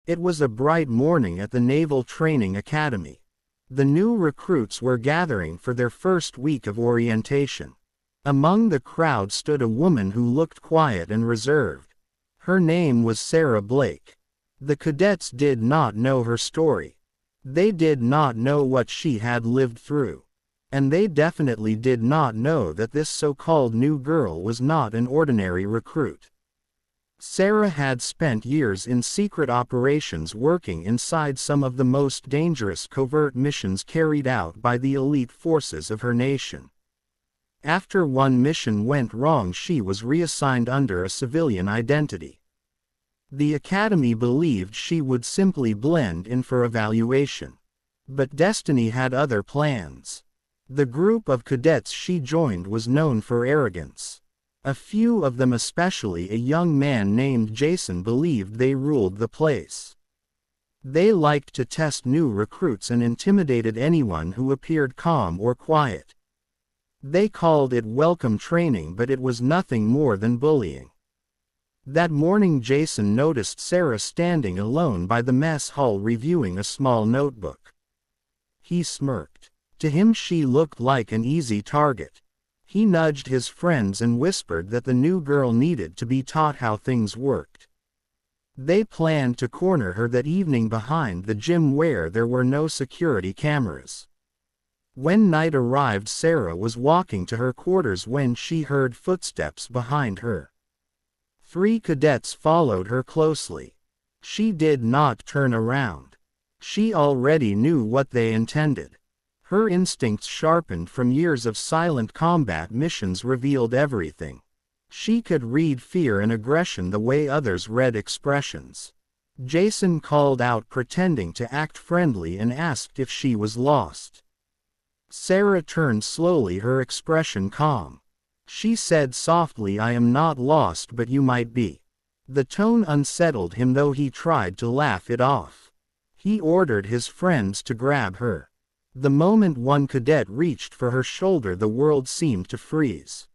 It was a bright morning at the Naval Training Academy. The new recruits were gathering for their first week of orientation. Among the crowd stood a woman who looked quiet and reserved. Her name was Sarah Blake. The cadets did not know her story. They did not know what she had lived through. And they definitely did not know that this so-called new girl was not an ordinary recruit. Sarah had spent years in secret operations working inside some of the most dangerous covert missions carried out by the elite forces of her nation. After one mission went wrong, she was reassigned under a civilian identity. The academy believed she would simply blend in for evaluation. But destiny had other plans. The group of cadets she joined was known for arrogance. A few of them, especially a young man named Jason, believed they ruled the place. They liked to test new recruits and intimidated anyone who appeared calm or quiet. They called it welcome training, but it was nothing more than bullying. That morning Jason noticed Sarah standing alone by the mess hall reviewing a small notebook. He smirked. To him she looked like an easy target. He nudged his friends and whispered that the new girl needed to be taught how things worked. They planned to corner her that evening behind the gym where there were no security cameras. When night arrived, Sarah was walking to her quarters when she heard footsteps behind her. 3 cadets followed her closely. She did not turn around. She already knew what they intended. Her instincts, sharpened from years of silent combat missions, revealed everything. She could read fear and aggression the way others read expressions. Jason called out, pretending to act friendly, and asked if she was lost. Sarah turned slowly, her expression calm. She said softly, "I am not lost, but you might be." The tone unsettled him, though he tried to laugh it off. He ordered his friends to grab her. The moment one cadet reached for her shoulder, the world seemed to freeze.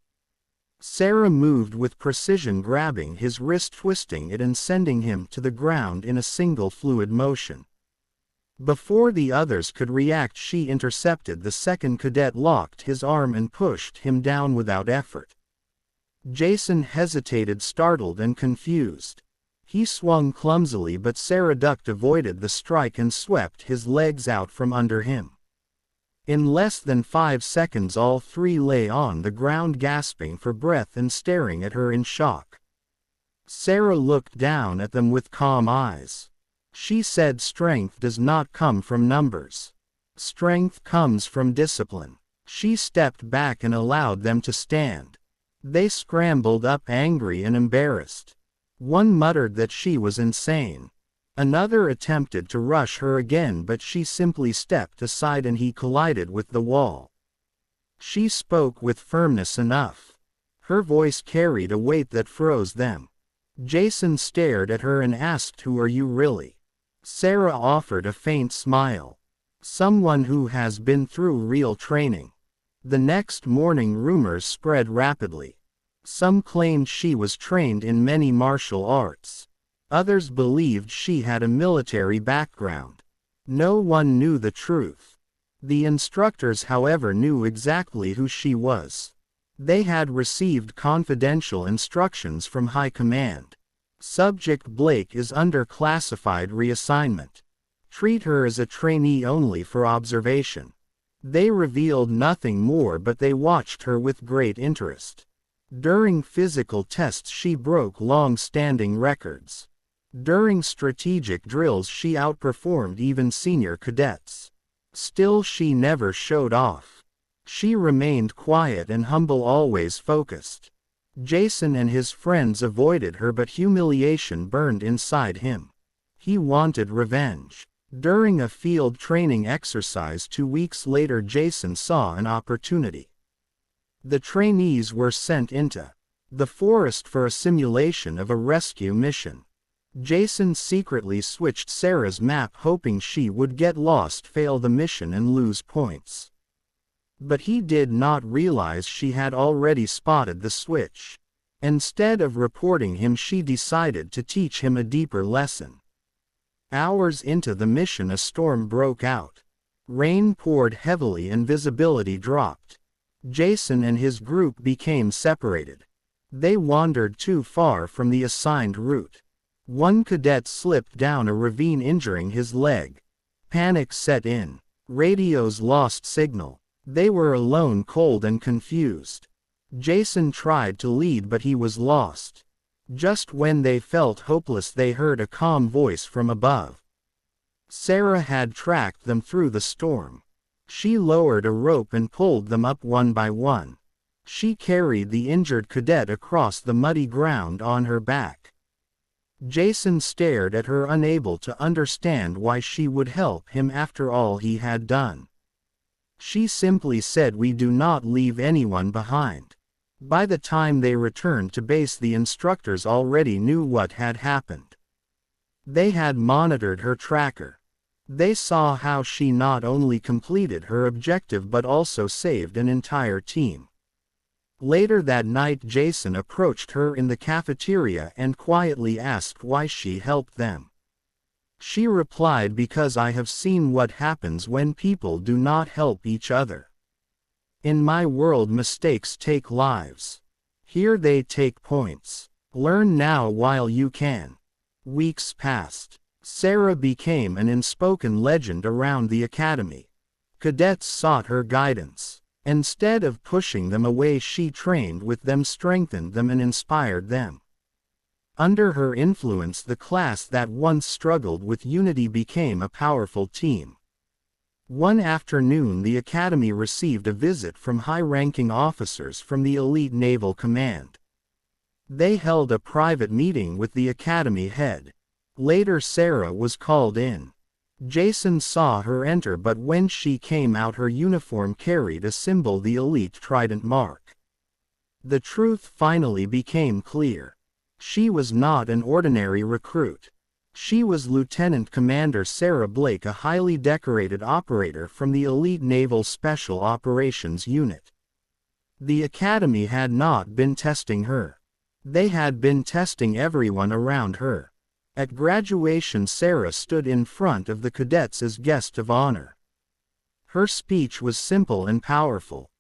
Sarah moved with precision, grabbing his wrist, twisting it and sending him to the ground in a single fluid motion. Before the others could react, she intercepted the second cadet, locked his arm and pushed him down without effort. Jason hesitated, startled and confused. He swung clumsily, but Sarah ducked, avoided the strike, and swept his legs out from under him. In less than 5 seconds, all 3 lay on the ground, gasping for breath and staring at her in shock. Sarah looked down at them with calm eyes. She said, "Strength does not come from numbers. Strength comes from discipline." She stepped back and allowed them to stand. They scrambled up, angry and embarrassed. One muttered that she was insane. Another attempted to rush her again, but she simply stepped aside and he collided with the wall. She spoke with firmness enough. Her voice carried a weight that froze them. Jason stared at her and asked, "Who are you really?" Sarah offered a faint smile. "Someone who has been through real training." The next morning rumors spread rapidly. Some claimed she was trained in many martial arts. Others believed she had a military background. No one knew the truth. The instructors, however, knew exactly who she was. They had received confidential instructions from high command. "Subject Blake is under classified reassignment. Treat her as a trainee only for observation." They revealed nothing more, but they watched her with great interest. During physical tests, she broke long-standing records. During strategic drills, she outperformed even senior cadets. Still, she never showed off. She remained quiet and humble, always focused. Jason and his friends avoided her, but humiliation burned inside him. He wanted revenge. During a field training exercise 2 weeks later, Jason saw an opportunity. The trainees were sent into the forest for a simulation of a rescue mission. Jason secretly switched Sarah's map, hoping she would get lost, fail the mission and lose points. But he did not realize she had already spotted the switch. Instead of reporting him, she decided to teach him a deeper lesson. Hours into the mission, a storm broke out. Rain poured heavily and visibility dropped. Jason and his group became separated. They wandered too far from the assigned route. One cadet slipped down a ravine, injuring his leg. Panic set in. Radios lost signal. They were alone, cold and confused. Jason tried to lead, but he was lost. Just when they felt hopeless, they heard a calm voice from above. Sarah had tracked them through the storm. She lowered a rope and pulled them up one by one. She carried the injured cadet across the muddy ground on her back. Jason stared at her, unable to understand why she would help him after all he had done. She simply said, "We do not leave anyone behind." By the time they returned to base, the instructors already knew what had happened. They had monitored her tracker. They saw how she not only completed her objective but also saved an entire team. Later that night, Jason approached her in the cafeteria and quietly asked why she helped them. She replied, "Because I have seen what happens when people do not help each other. In my world, mistakes take lives. Here they take points. Learn now while you can." Weeks passed. Sarah became an unspoken legend around the academy. Cadets sought her guidance. Instead of pushing them away, she trained with them, strengthened them, and inspired them. Under her influence, the class that once struggled with unity became a powerful team. One afternoon, the academy received a visit from high-ranking officers from the elite naval command. They held a private meeting with the academy head. Later, Sarah was called in. Jason saw her enter, but when she came out, her uniform carried a symbol, the elite trident mark. The truth finally became clear. She was not an ordinary recruit. She was Lieutenant Commander Sarah Blake, a highly decorated operator from the elite Naval Special Operations Unit. The academy had not been testing her. They had been testing everyone around her. At graduation, Sarah stood in front of the cadets as guest of honor. Her speech was simple and powerful.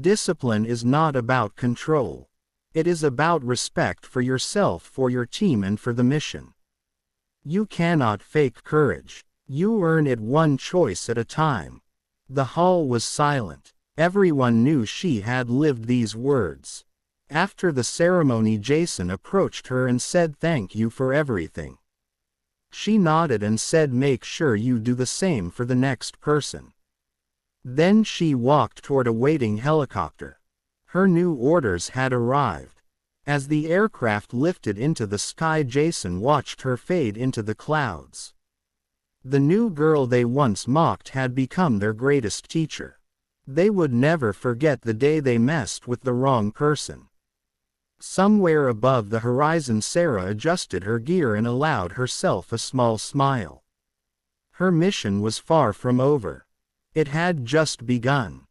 Discipline is not about control. It is about respect for yourself, for your team, and for the mission. You cannot fake courage. You earn it one choice at a time. The hall was silent. Everyone knew she had lived these words. After the ceremony, Jason approached her and said, "Thank you for everything." She nodded and said, "Make sure you do the same for the next person." Then she walked toward a waiting helicopter. Her new orders had arrived. As the aircraft lifted into the sky, Jason watched her fade into the clouds. The new girl they once mocked had become their greatest teacher. They would never forget the day they messed with the wrong person. Somewhere above the horizon, Sarah adjusted her gear and allowed herself a small smile. Her mission was far from over. It had just begun.